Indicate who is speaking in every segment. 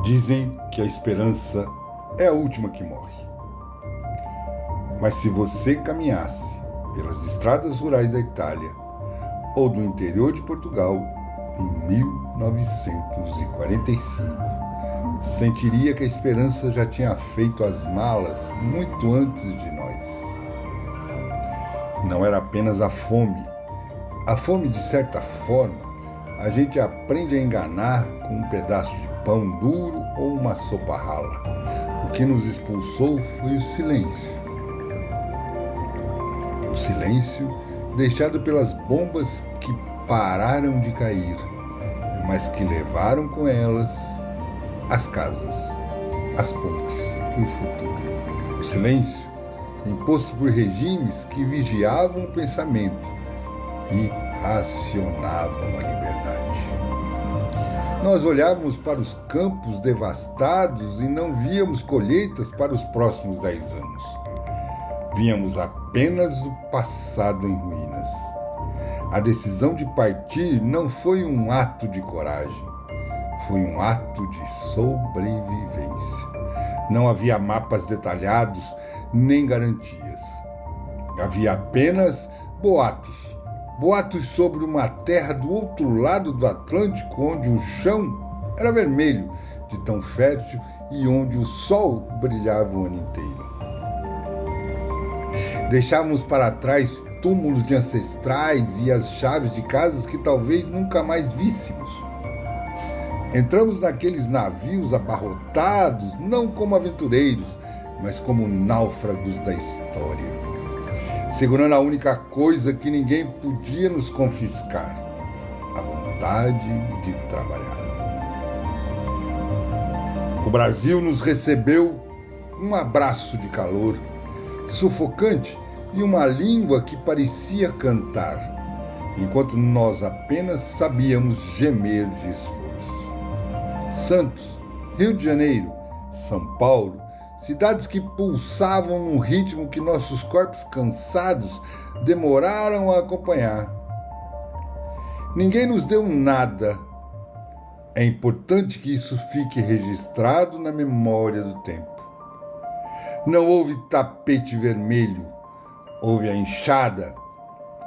Speaker 1: Dizem que a esperança é a última que morre. Mas se você caminhasse pelas estradas rurais da Itália ou do interior de Portugal em 1945, sentiria que a esperança já tinha feito as malas muito antes de nós. Não era apenas a fome. A fome, de certa forma, a gente aprende a enganar com um pedaço de pão duro ou uma sopa rala. O que nos expulsou foi o silêncio. O silêncio deixado pelas bombas que pararam de cair, mas que levaram com elas as casas, as pontes e o futuro. O silêncio imposto por regimes que vigiavam o pensamento e racionavam a liberdade. Nós olhávamos para os campos devastados e não víamos colheitas para os próximos 10 anos. Víamos apenas o passado em ruínas. A decisão de partir não foi um ato de coragem, foi um ato de sobrevivência. Não havia mapas detalhados nem garantias. Havia apenas boatos. Boatos sobre uma terra do outro lado do Atlântico, onde o chão era vermelho, de tão fértil, e onde o sol brilhava o ano inteiro. Deixávamos para trás túmulos de ancestrais e as chaves de casas que talvez nunca mais víssemos. Entramos naqueles navios abarrotados, não como aventureiros, mas como náufragos da história, segurando a única coisa que ninguém podia nos confiscar: a vontade de trabalhar. O Brasil nos recebeu um abraço de calor, sufocante, e uma língua que parecia cantar, enquanto nós apenas sabíamos gemer de esforço. Santos, Rio de Janeiro, São Paulo, cidades que pulsavam num ritmo que nossos corpos cansados demoraram a acompanhar. Ninguém nos deu nada. É importante que isso fique registrado na memória do tempo. Não houve tapete vermelho, houve a enxada,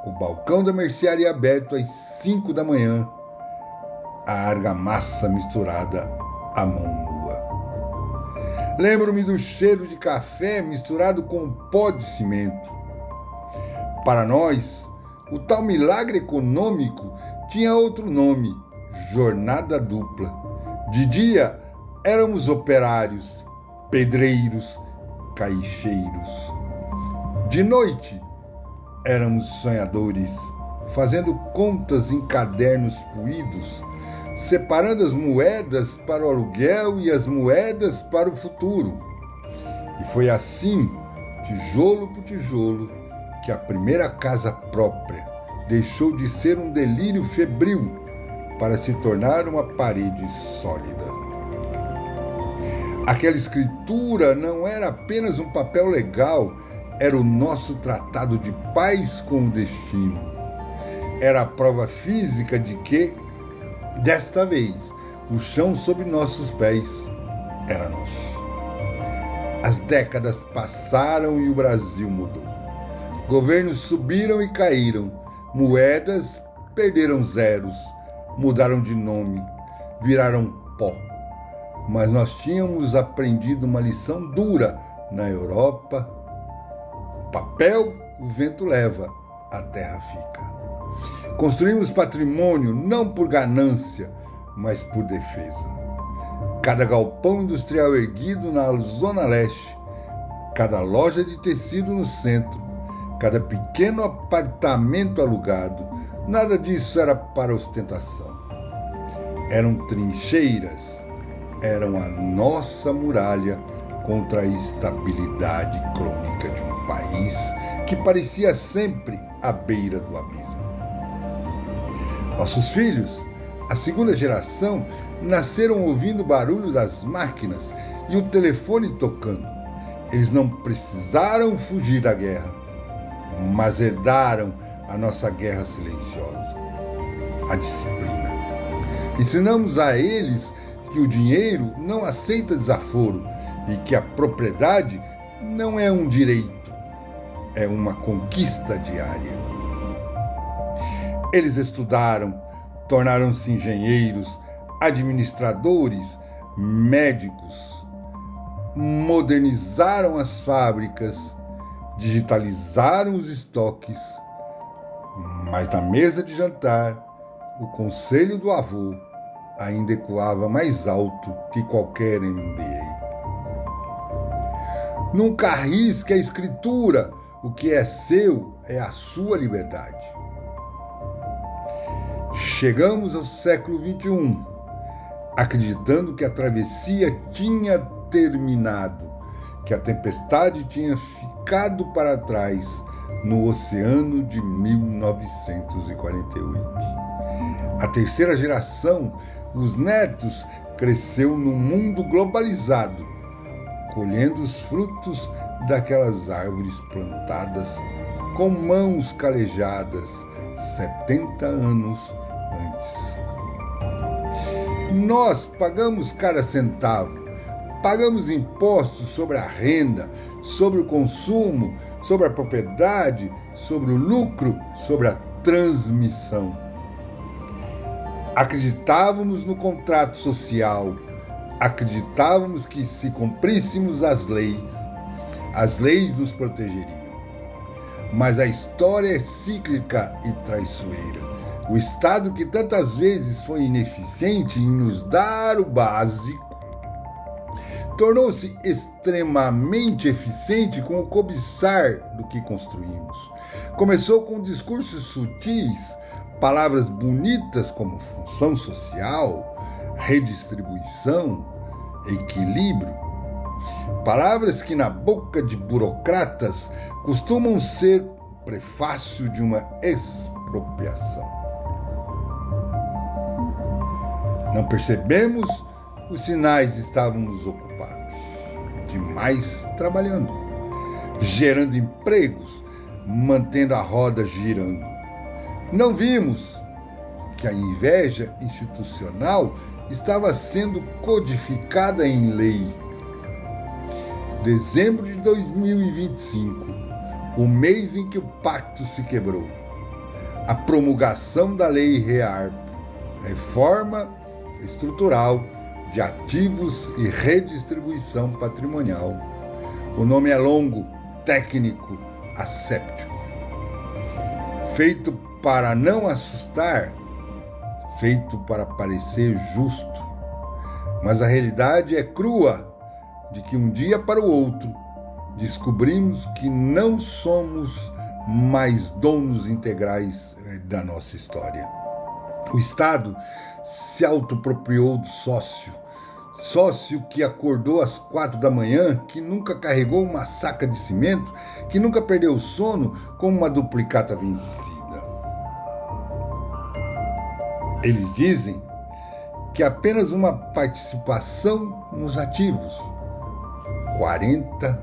Speaker 1: o balcão da mercearia aberto às 5 da manhã, a argamassa misturada à mão nua. Lembro-me do cheiro de café misturado com pó de cimento. Para nós, o tal milagre econômico tinha outro nome: jornada dupla. De dia, éramos operários, pedreiros, caixeiros. De noite, éramos sonhadores, fazendo contas em cadernos puídos, separando as moedas para o aluguel e as moedas para o futuro. E foi assim, tijolo por tijolo, que a primeira casa própria deixou de ser um delírio febril para se tornar uma parede sólida. Aquela escritura não era apenas um papel legal, era o nosso tratado de paz com o destino. Era a prova física de que, desta vez, o chão sob nossos pés era nosso. As décadas passaram e o Brasil mudou. Governos subiram e caíram, moedas perderam zeros, mudaram de nome, viraram pó. Mas nós tínhamos aprendido uma lição dura na Europa: papel o vento leva, a terra fica. Construímos patrimônio não por ganância, mas por defesa. Cada galpão industrial erguido na Zona Leste, cada loja de tecido no centro, cada pequeno apartamento alugado, nada disso era para ostentação. Eram trincheiras, eram a nossa muralha contra a instabilidade crônica de um país que parecia sempre à beira do abismo. Nossos filhos, a segunda geração, nasceram ouvindo o barulho das máquinas e o telefone tocando. Eles não precisaram fugir da guerra, mas herdaram a nossa guerra silenciosa, a disciplina. Ensinamos a eles que o dinheiro não aceita desaforo e que a propriedade não é um direito, é uma conquista diária. Eles estudaram, tornaram-se engenheiros, administradores, médicos, modernizaram as fábricas, digitalizaram os estoques, mas na mesa de jantar, o conselho do avô ainda ecoava mais alto que qualquer MBA. Nunca arrisque a escritura, o que é seu é a sua liberdade. Chegamos ao século XXI, acreditando que a travessia tinha terminado, que a tempestade tinha ficado para trás no oceano de 1948. A terceira geração, os netos, cresceu num mundo globalizado, colhendo os frutos daquelas árvores plantadas com mãos calejadas 70 anos antes. Nós pagamos cada centavo, pagamos impostos sobre a renda, sobre o consumo, sobre a propriedade, sobre o lucro, sobre a transmissão. Acreditávamos no contrato social, acreditávamos que se cumpríssemos as leis nos protegeriam. Mas a história é cíclica e traiçoeira. O Estado, que tantas vezes foi ineficiente em nos dar o básico, tornou-se extremamente eficiente com o cobiçar do que construímos. Começou com discursos sutis, palavras bonitas como função social, redistribuição, equilíbrio. Palavras que na boca de burocratas costumam ser prefácio de uma expropriação. Não percebemos os sinais, estávamos ocupados demais trabalhando, gerando empregos, mantendo a roda girando. Não vimos que a inveja institucional estava sendo codificada em lei. Dezembro de 2025, o mês em que o pacto se quebrou. A promulgação da Lei REARP, Reforma Estrutural de Ativos e Redistribuição Patrimonial. O nome é longo, técnico, asséptico. Feito para não assustar, feito para parecer justo. Mas a realidade é crua, de que um dia para o outro descobrimos que não somos mais donos integrais da nossa história. O Estado se autoapropriou do sócio que acordou às 4 da manhã, que nunca carregou uma saca de cimento, que nunca perdeu o sono com uma duplicata vencida. Eles dizem que apenas uma participação nos ativos, 40%.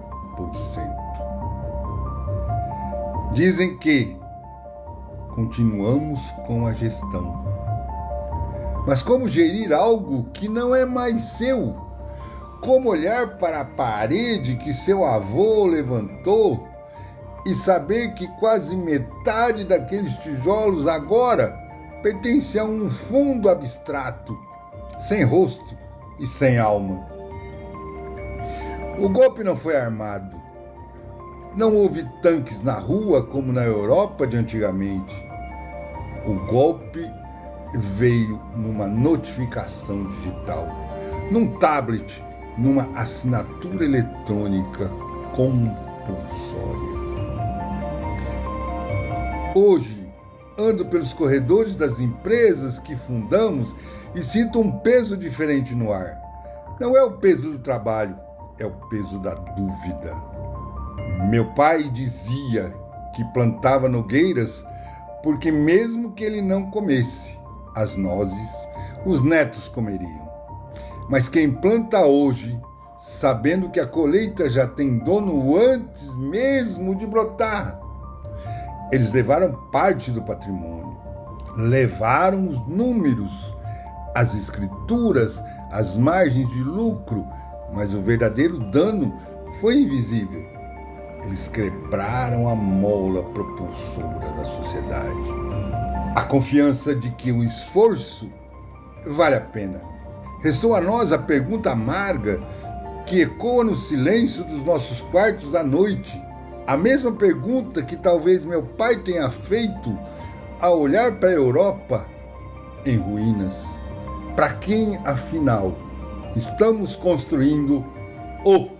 Speaker 1: Dizem que continuamos com a gestão. Mas como gerir algo que não é mais seu? Como olhar para a parede que seu avô levantou e saber que quase metade daqueles tijolos agora pertence a um fundo abstrato, sem rosto e sem alma? O golpe não foi armado. Não houve tanques na rua como na Europa de antigamente. O golpe veio numa notificação digital, num tablet, numa assinatura eletrônica compulsória. Hoje, ando pelos corredores das empresas que fundamos e sinto um peso diferente no ar. Não é o peso do trabalho, é o peso da dúvida. Meu pai dizia que plantava nogueiras porque mesmo que ele não comesse as nozes, os netos comeriam. Mas quem planta hoje, sabendo que a colheita já tem dono antes mesmo de brotar, eles levaram parte do patrimônio, levaram os números, as escrituras, as margens de lucro, mas o verdadeiro dano foi invisível. Eles quebraram a mola propulsora da sociedade. A confiança de que o esforço vale a pena. Restou a nós a pergunta amarga que ecoa no silêncio dos nossos quartos à noite. A mesma pergunta que talvez meu pai tenha feito ao olhar para a Europa em ruínas. Para quem, afinal, estamos construindo o